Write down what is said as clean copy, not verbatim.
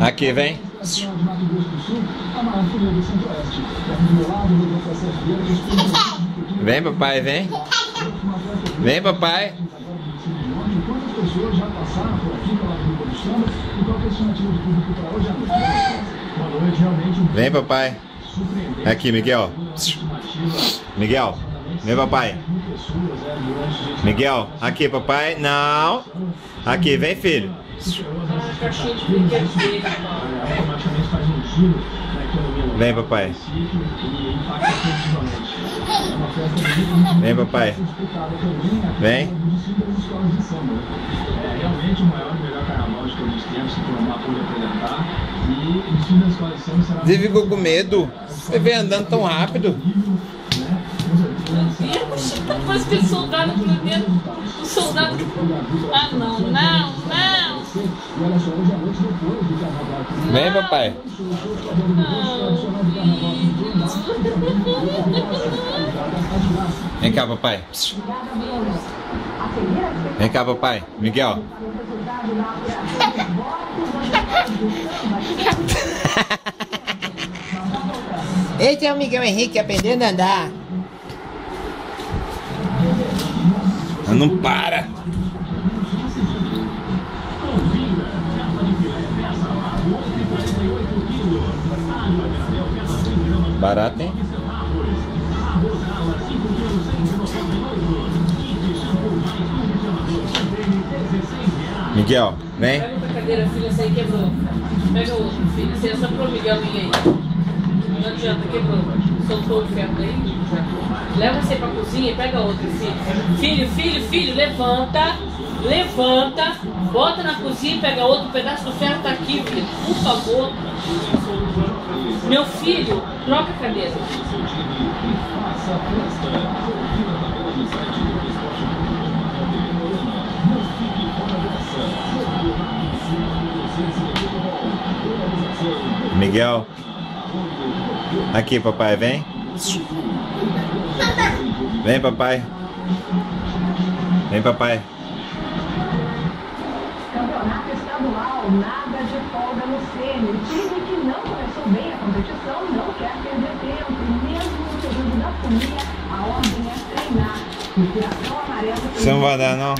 Aqui, vem. Vem, papai, vem. Vem, papai. Vem, papai. Aqui, Miguel. Miguel. Vem, papai. Miguel. Aqui, papai. Não. Aqui, vem, filho. Vem, papai. Vem, papai. Vem. É realmente o maior e melhor carnaval de todos os tempos que o Corumbá pôde apresentar. E o desfile da escola de samba será... Você ficou com medo? Você veio andando tão rápido. Depois que o soldado com medo, o soldado. Ah, não, não, não! Vem, papai. Vem cá, papai. Vem cá, papai. Miguel. Esse é o Miguel Henrique aprendendo a andar. Não para. Barato, hein? Miguel, vem. Pega outra cadeira, filha, essa aí quebrou. Pega outra, filha. Essa é só pro Miguel minha aí. Não adianta, quebrou. Soltou o ferro daí. Leva você pra cozinha e pega outra, filho. Filho, filho, filho, levanta. Levanta. Bota na cozinha e pega outro pedaço do ferro, tá aqui, filho. Por favor. Meu filho, troca a cadeira. Miguel. Aqui, papai, vem. Vem, papai. Vem, papai. Campeonato estadual, nada de folga no Sênior. O time que não começou bem a competição não quer perder tempo. E mesmo no período da folia, a ordem é treinar. Inspiração amarela. Você não vai dar, não?